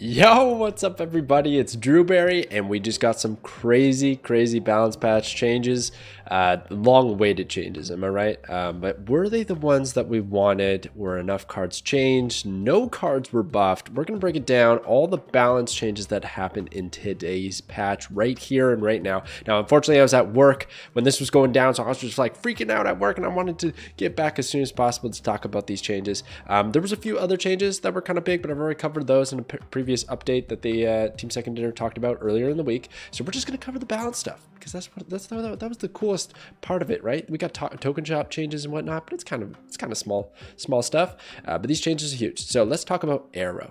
Yo, what's up everybody? It's Drewberry, and we just got some crazy balance patch changes. Long-awaited changes, am I right? But were they the ones that we wanted? Were enough cards changed? No cards were buffed. We're going to break it down, all the balance changes that happened in today's patch right here and right now. Now, unfortunately, I was at work when this was going down, so I was just like freaking out at work, and I wanted to get back as soon as possible to talk about these changes. There was a few other changes that were kind of big, but I've already covered those in a previous update that the Team Second Dinner talked about earlier in the week. So we're just going to cover the balance stuff because that was the coolest part of it, right? We got token shop changes and whatnot, but it's kind of small stuff. But these changes are huge. So let's talk about Aero.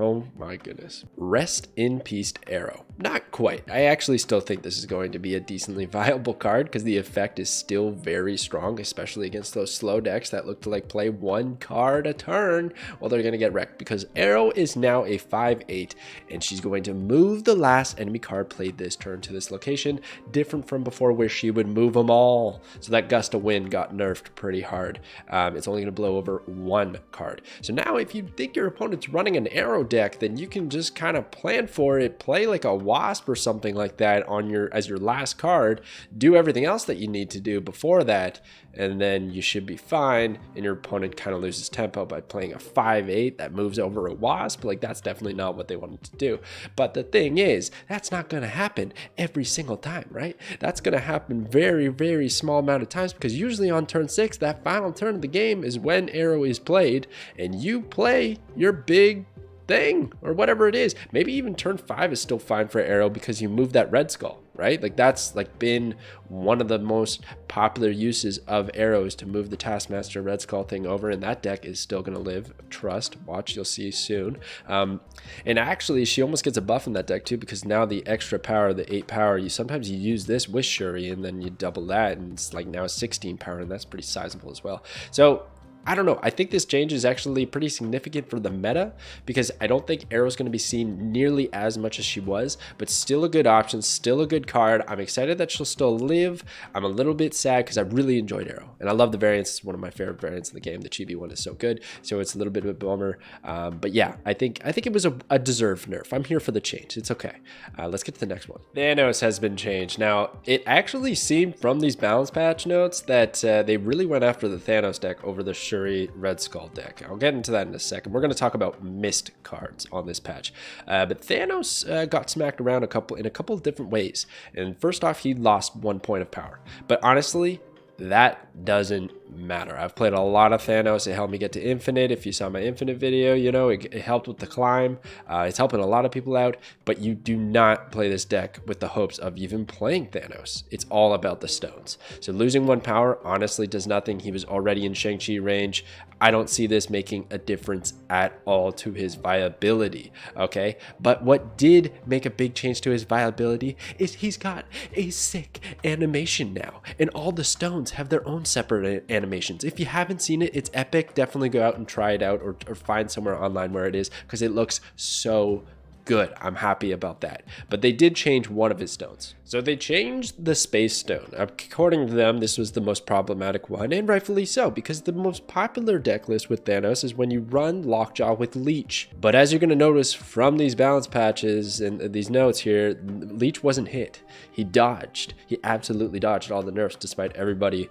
Oh my goodness. Rest in peace, Aero. Not quite. I actually still think this is going to be a decently viable card because the effect is still very strong, especially against those slow decks that look to like play one card a turn. Well, they're going to get wrecked because Aero is now a 5/8 and she's going to move the last enemy card played this turn to this location, different from before where she would move them all. So that gust of wind got nerfed pretty hard. It's only going to blow over one card. So now if you think your opponent's running an Aero deck, then you can just kind of plan for it, play like a wasp or something like that on as your last card, do everything else that you need to do before that, and then you should be fine, and your opponent kind of loses tempo by playing a 5/8 that moves over a wasp. Like, that's definitely not what they wanted to do. But the thing is, that's not going to happen every single time, right? That's going to happen very small amount of times, because usually on turn 6, that final turn of the game is when Aero is played, and you play your big thing or whatever it is. Maybe even turn 5 is still fine for Aero because you move that red skull, right? Like, that's like been one of the most popular uses of Aero, is to move the Taskmaster red skull thing over, and that deck is still going to live. Trust, watch, you'll see soon. And actually she almost gets a buff in that deck too, because now the extra power, the 8 power, sometimes you use this with Shuri and then you double that, and it's like now 16 power, and that's pretty sizable as well. So I don't know. I think this change is actually pretty significant for the meta, because I don't think Aero's going to be seen nearly as much as she was, but still a good option, still a good card. I'm excited that she'll still live. I'm a little bit sad because I really enjoyed Aero, and I love the variants. It's one of my favorite variants in the game. The chibi one is so good, so it's a little bit of a bummer. But yeah, I think it was a deserved nerf. I'm here for the change. It's okay. Let's get to the next one. Thanos has been changed. Now, it actually seemed from these balance patch notes that they really went after the Thanos deck over the Shuri red skull deck. I'll get into that in a second. We're going to talk about missed cards on this patch, but Thanos got smacked around in a couple of different ways. And first off, he lost 1 point of power, but honestly, that doesn't matter. I've played a lot of Thanos. It helped me get to infinite. If you saw my infinite video, you know it helped with the climb. It's helping a lot of people out, but you do not play this deck with the hopes of even playing Thanos. It's all about the stones. So losing 1 power honestly does nothing. He was already in Shang-Chi range. I don't see this making a difference at all to his viability, okay? But what did make a big change to his viability is he's got a sick animation now, and all the stones have their own separate animations. If you haven't seen it, it's epic. Definitely go out and try it out, or find somewhere online where it is, because it looks so good. I'm happy about that. But they did change one of his stones. So they changed the space stone. According to them, this was the most problematic one, and rightfully so, because the most popular deck list with Thanos is when you run Lockjaw with Leech. But as you're going to notice from these balance patches and these notes here, Leech wasn't hit. He dodged. He absolutely dodged all the nerfs, despite everybody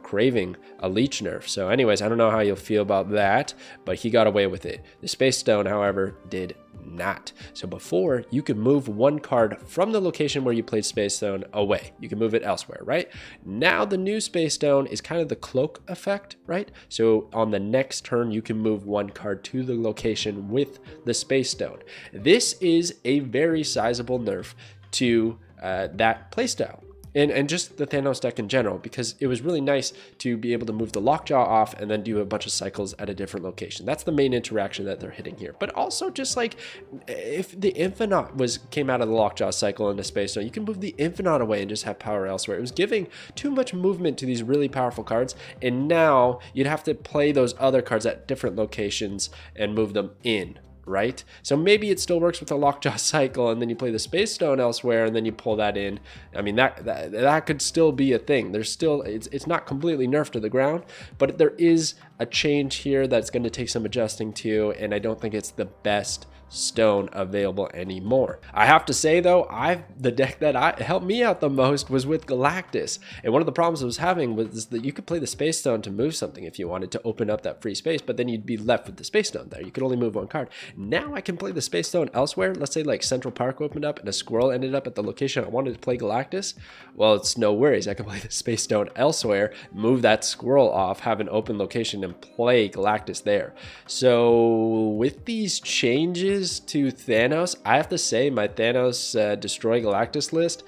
craving a Leech nerf. So anyways, I don't know how you'll feel about that, but he got away with it. The space stone, however, did not. So before, you could move one card from the location where you played Space Stone away. You can move it elsewhere, right? Now the new Space Stone is kind of the cloak effect, right? So on the next turn, you can move one card to the location with the Space Stone. This is a very sizable nerf to that playstyle. And just the Thanos deck in general, because it was really nice to be able to move the Lockjaw off and then do a bunch of cycles at a different location. That's the main interaction that they're hitting here. But also, just like if the Infinite came out of the Lockjaw cycle into Space Stone, you can move the Infinite away and just have power elsewhere. It was giving too much movement to these really powerful cards, and now you'd have to play those other cards at different locations and move them in, right? So maybe it still works with the Lockjaw cycle, and then you play the Space Stone elsewhere, and then you pull that in. I mean, that could still be a thing. There's still, it's not completely nerfed to the ground, but there is a change here that's going to take some adjusting to, and I don't think it's the best stone available anymore. I have to say though, the deck that helped me out the most was with Galactus, and one of the problems I was having was that you could play the Space Stone to move something if you wanted to open up that free space, but then you'd be left with the Space Stone there. You could only move one card. Now I can play the Space Stone elsewhere. Let's say like Central Park opened up and a squirrel ended up at the location I wanted to play Galactus. Well, it's no worries. I can play the Space Stone elsewhere, move that squirrel off, have an open location, and play Galactus there. So with these changes to Thanos, I have to say my Thanos Destroy Galactus list,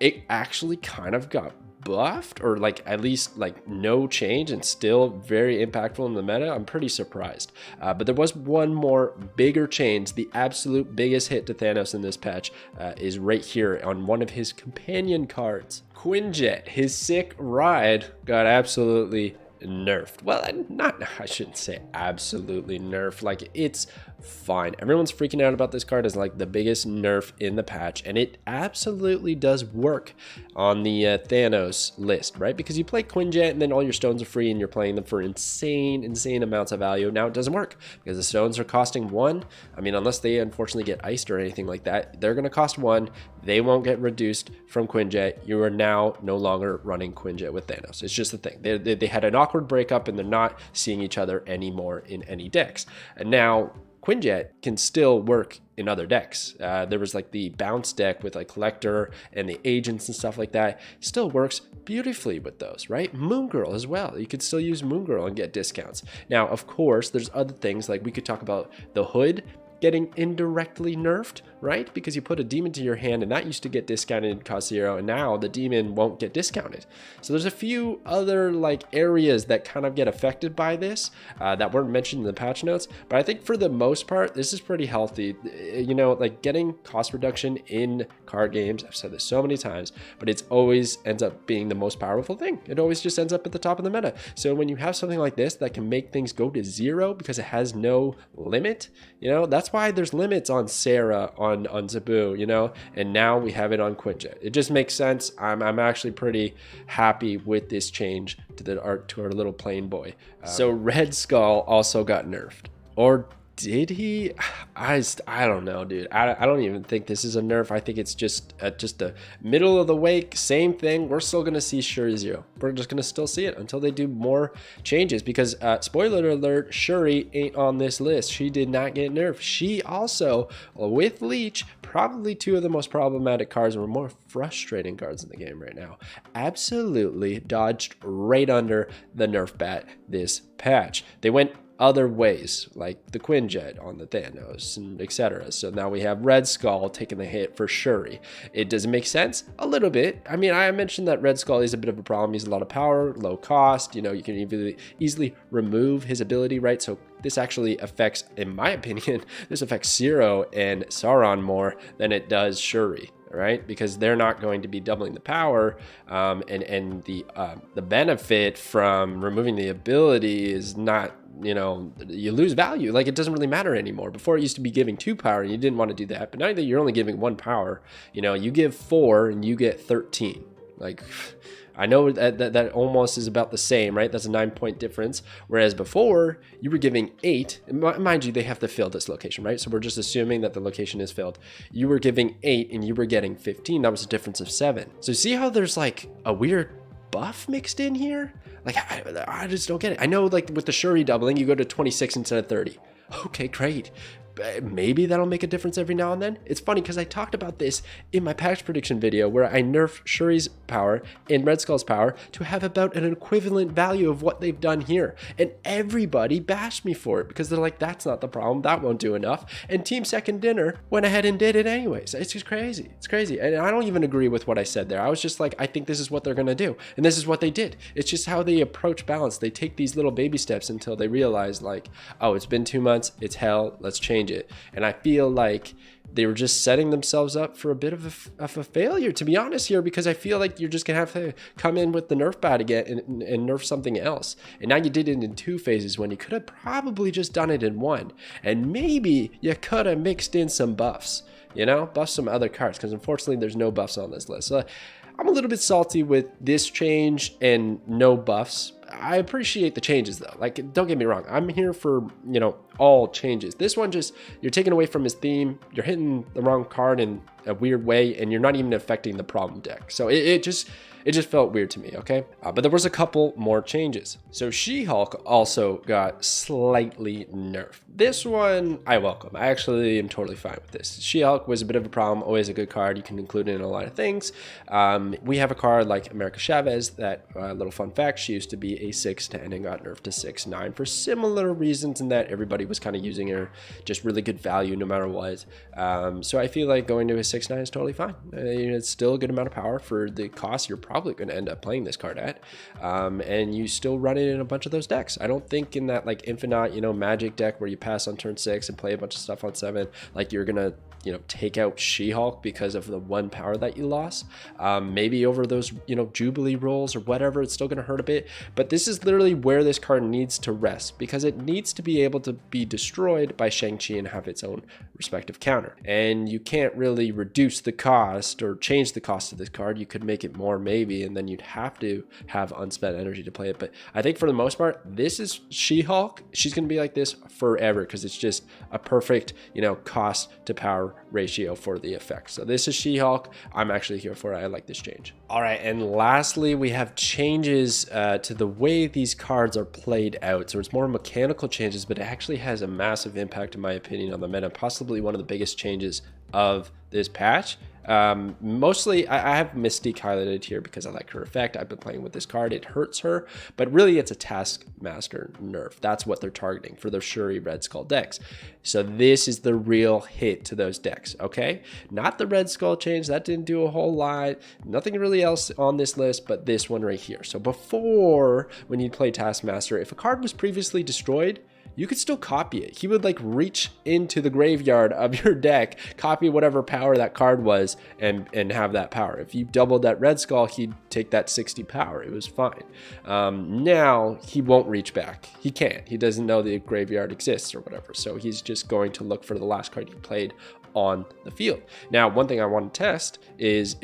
it actually kind of got buffed, or like at least like no change, and still very impactful in the meta. I'm pretty surprised. But there was one more bigger change. The absolute biggest hit to Thanos in this patch is right here on one of his companion cards. Quinjet, his sick ride, got absolutely nerfed. Well, I shouldn't say absolutely nerfed. Like, it's fine. Everyone's freaking out about this card as like the biggest nerf in the patch, and it absolutely does work on the Thanos list, right? Because you play Quinjet and then all your stones are free and you're playing them for insane amounts of value. Now it doesn't work because the stones are costing 1. I mean, unless they unfortunately get iced or anything like that, they're going to cost 1. They won't get reduced from Quinjet. You are now no longer running Quinjet with Thanos. It's just the thing. They had an awkward breakup and they're not seeing each other anymore in any decks. And now Quinjet can still work in other decks. There was like the bounce deck with like Collector and the agents and stuff like that. Still works beautifully with those, right? Moon Girl as well. You could still use Moon Girl and get discounts. Now, of course, there's other things, like we could talk about the Hood getting indirectly nerfed, right? Because you put a demon to your hand and that used to get discounted and cost 0, and now the demon won't get discounted. So there's a few other like areas that kind of get affected by this that weren't mentioned in the patch notes, but I think for the most part, this is pretty healthy. You know, like getting cost reduction in card games, I've said this so many times, but it's always ends up being the most powerful thing. It always just ends up at the top of the meta. So when you have something like this that can make things go to 0 because it has no limit, you know, that's why there's limits on Sarah, on Zabu, you know, and now we have it on Quinjet. It just makes sense. I'm actually pretty happy with this change to our little plain boy. So Red Skull also got nerfed, or did he? I don't know, dude. I don't even think this is a nerf. I think it's just a middle of the wake, same thing. We're still gonna see Shuri 0. We're just gonna still see it until they do more changes, because spoiler alert, Shuri ain't on this list. She did not get nerfed. She also, with Leech, probably 2 of the most problematic cards or more frustrating cards in the game right now, absolutely dodged right under the nerf bat this patch. They went other ways, like the Quinjet on the Thanos and etc. So now we have Red Skull taking the hit for Shuri. It doesn't make sense a little bit. I mean, I mentioned that Red Skull is a bit of a problem. He's a lot of power, low cost. You know, you can easily remove his ability, right? So this actually affects, in my opinion, this affects Zero and Sauron more than it does Shuri, right? Because they're not going to be doubling the power, and the benefit from removing the ability is not, you know, you lose value. Like, it doesn't really matter anymore. Before, it used to be giving 2 power and you didn't want to do that, but now that you're only giving 1 power, you know, you give 4 and you get 13. Like, I know that almost is about the same, right? That's a 9-point difference. Whereas before, you were giving 8. Mind you, they have to fill this location, right? So we're just assuming that the location is filled. You were giving 8 and you were getting 15. That was a difference of 7. So see how there's like a weird buff mixed in here? Like, I just don't get it. I know, like, with the Shuri doubling, you go to 26 instead of 30. Okay, great. Maybe that'll make a difference every now and then. It's funny because I talked about this in my patch prediction video where I nerfed Shuri's power and Red Skull's power to have about an equivalent value of what they've done here. And everybody bashed me for it because they're like, that's not the problem. That won't do enough. And Team Second Dinner went ahead and did it anyways. It's just crazy. It's crazy. And I don't even agree with what I said there. I was just like, I think this is what they're going to do. And this is what they did. It's just how they approach balance. They take these little baby steps until they realize, like, oh, it's been 2 months. It's hell. Let's change it. And I feel like they were just setting themselves up for a bit of a failure, to be honest here, because I feel like you're just gonna have to come in with the nerf bat again and nerf something else. And now you did it in 2 phases when you could have probably just done it in 1. And maybe you could have mixed in some buffs, you know, buff some other cards, because unfortunately there's no buffs on this list. So I'm a little bit salty with this change and no buffs. I appreciate the changes though. Like, don't get me wrong, I'm here for, you know, all changes. This one just, you're taking away from his theme, you're hitting the wrong card in a weird way, and you're not even affecting the problem deck. So it just felt weird to me, okay? But there was a couple more changes. So SheHulk also got slightly nerfed. This one I welcome. I actually am totally fine with this. SheHulk was a bit of a problem, always a good card. You can include it in a lot of things. We have a card like America Chavez that, little fun fact, she used to be a 6'10" and got nerfed to 6'9" for similar reasons in that everybody was kind of using her, just really good value no matter what. So I feel like going to a 6'9" is totally fine. It's still a good amount of power for the cost you're probably going to end up playing this card at, and you still run it in a bunch of those decks. I don't think in that like infinite, you know, magic deck where you pass on turn 6 and play a bunch of stuff on 7, like you're gonna, you know, take out SheHulk because of the 1 power that you lost. Maybe over those, you know, Jubilee rolls or whatever, it's still gonna hurt a bit, but this is literally where this card needs to rest, because it needs to be able to be destroyed by Shang-Chi and have its own respective counter. And you can't really reduce the cost or change the cost of this card. You could make it more maybe, and then you'd have to have unspent energy to play it. But I think for the most part, this is SheHulk. She's going to be like this forever because it's just a perfect, you know, cost to power ratio for the effect. So this is SheHulk. I'm actually here for it. I like this change. All right, and lastly, we have changes to the way these cards are played out. So it's more mechanical changes, but it actually has a massive impact, in my opinion, on the meta. Possibly one of the biggest changes of this patch. Mostly I have Mystique highlighted here because I like her effect. I've been playing with this card. It hurts her, but really it's a Taskmaster nerf. That's what they're targeting for their Shuri Red Skull decks. So this is the real hit to those decks, okay? Not the Red Skull change. That didn't do a whole lot. Nothing really else on this list, but this one right here. So before, when you play Taskmaster, if a card was previously destroyed, you could still copy it. He would like reach into the graveyard of your deck, copy whatever power that card was, and have that power. If you doubled that Red Skull, he'd take that 60 power. It was fine. Now he won't reach back. He can't. He doesn't know the graveyard exists or whatever. So he's just going to look for the last card he played on the field. Now, one thing I want to test is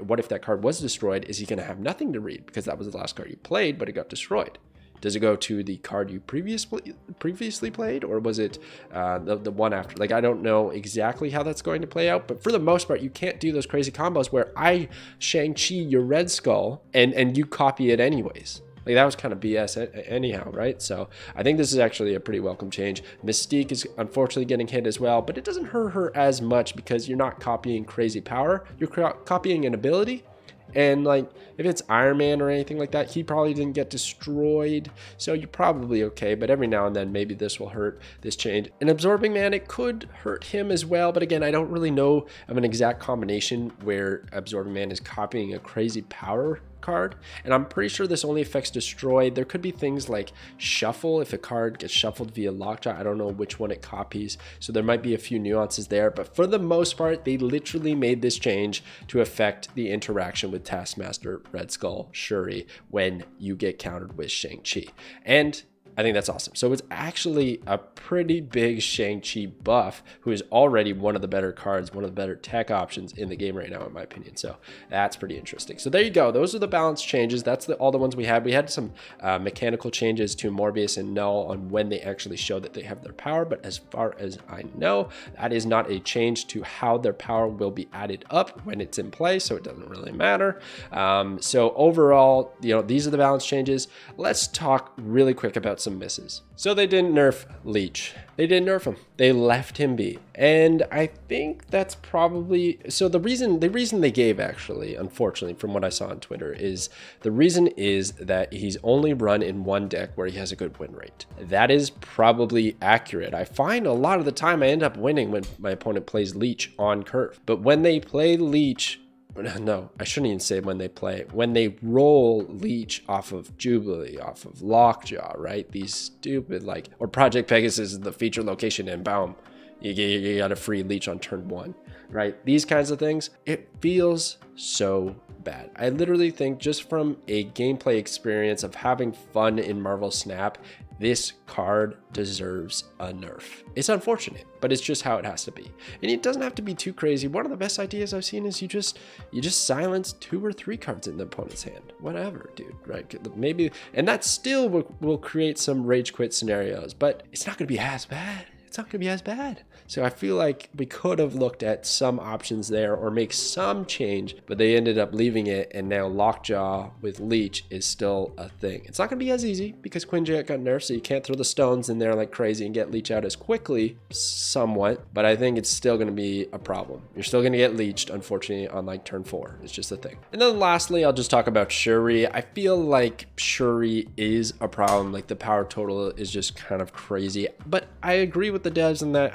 what if that card was destroyed? Is he going to have nothing to read because that was the last card you played, but it got destroyed? Does it go to the card you previously played, or was it the one after? Like, I don't know exactly how that's going to play out, but for the most part, you can't do those crazy combos where I Shang-Chi your Red Skull and you copy it anyways. Like, that was kind of BS anyhow, right? So I think this is actually a pretty welcome change. Mystique is unfortunately getting hit as well, but it doesn't hurt her as much because you're not copying crazy power. You're copying an ability. And like, if it's Iron Man or anything like that, he probably didn't get destroyed, so you're probably okay. But every now and then, maybe this will hurt, this change. And Absorbing Man, it could hurt him as well, but again, I don't really know of an exact combination where Absorbing Man is copying a crazy power card, and I'm pretty sure this only affects destroyed. There could be things like shuffle if a card gets shuffled via lockjaw. I don't know which one it copies, so there might be a few nuances there, but for the most part, they literally made this change to affect the interaction with Taskmaster, Red Skull, Shuri when you get countered with Shang-Chi. And I think that's awesome. So it's actually a pretty big Shang-Chi buff, who is already one of the better cards, one of the better tech options in the game right now, in my opinion. So that's pretty interesting. So there you go. Those are the balance changes. That's all the ones we had. We had some mechanical changes to Morbius and Null on when they actually show that they have their power. But as far as I know, that is not a change to how their power will be added up when it's in play. So it doesn't really matter. So overall, you know, these are the balance changes. Let's talk really quick about some misses. So they didn't nerf Leech. They didn't nerf him. They left him be. And I think that's probably, so the reason they gave, actually, unfortunately, from what I saw on Twitter, is the reason is that he's only run in one deck where he has a good win rate. That is probably accurate. I find a lot of the time I end up winning when my opponent plays Leech on curve. But when they play Leech, no, I shouldn't even say when they play. When they roll Leech off of Jubilee, off of Lockjaw, right? These stupid, like, or Project Pegasus is the feature location, and boom, you got a free Leech on turn 1, right? These kinds of things, it feels so bad. I literally think just from a gameplay experience of having fun in Marvel Snap, this card deserves a nerf. It's unfortunate, but it's just how it has to be. And it doesn't have to be too crazy. One of the best ideas I've seen is you just silence 2 or 3 cards in the opponent's hand. Whatever, dude, right? Maybe, and that still will create some rage quit scenarios, but it's not going to be as bad. It's not going to be as bad. So I feel like we could have looked at some options there or make some change, but they ended up leaving it, and now Lockjaw with Leech is still a thing. It's not going to be as easy because Quinjet got nerfed, so you can't throw the stones in there like crazy and get Leech out as quickly, somewhat, but I think it's still going to be a problem. You're still going to get leeched, unfortunately, on like turn 4. It's just a thing. And then lastly, I'll just talk about Shuri. I feel like Shuri is a problem. Like the power total is just kind of crazy, but I agree with the devs in that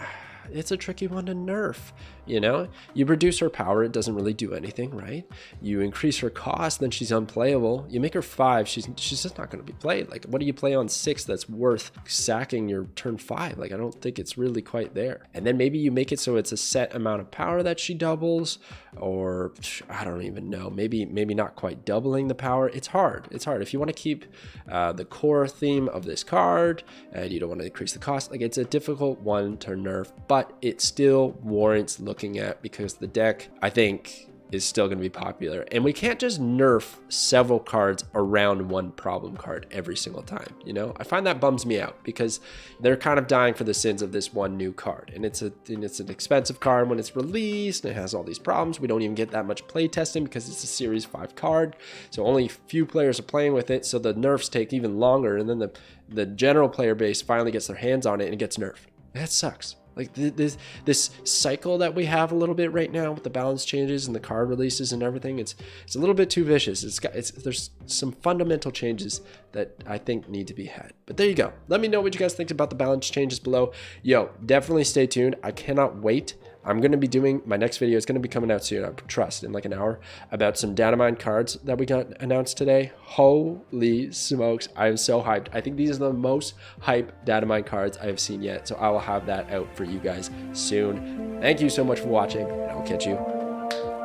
it's a tricky one to nerf. You know, you reduce her power, it doesn't really do anything, right? You increase her cost, then she's unplayable. You make her 5, she's just not going to be played. Like, what do you play on 6 that's worth sacking your turn 5? Like, I don't think it's really quite there. And then maybe you make it so it's a set amount of power that she doubles, or I don't even know. Maybe not quite doubling the power. It's hard. It's hard. If you want to keep the core theme of this card and you don't want to increase the cost, like, it's a difficult one to nerf, but it still warrants looking at because the deck, I think, is still going to be popular. And we can't just nerf several cards around one problem card every single time. You know, I find that bums me out because they're kind of dying for the sins of this one new card. And it's an expensive card when it's released, and it has all these problems. We don't even get that much play testing because it's a series 5 card. So only few players are playing with it. So the nerfs take even longer. And then the general player base finally gets their hands on it and it gets nerfed. That sucks. Like this cycle that we have a little bit right now with the balance changes and the card releases and everything, it's a little bit too vicious. There's some fundamental changes that I think need to be had. But there you go. Let me know what you guys think about the balance changes below. Yo, definitely stay tuned. I cannot wait. I'm going to be doing, my next video is going to be coming out soon, I trust, in like an hour, about some Datamine cards that we got announced today. Holy smokes, I am so hyped. I think these are the most hype Datamine cards I have seen yet, so I will have that out for you guys soon. Thank you so much for watching, and I'll catch you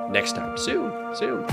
next time. Soon.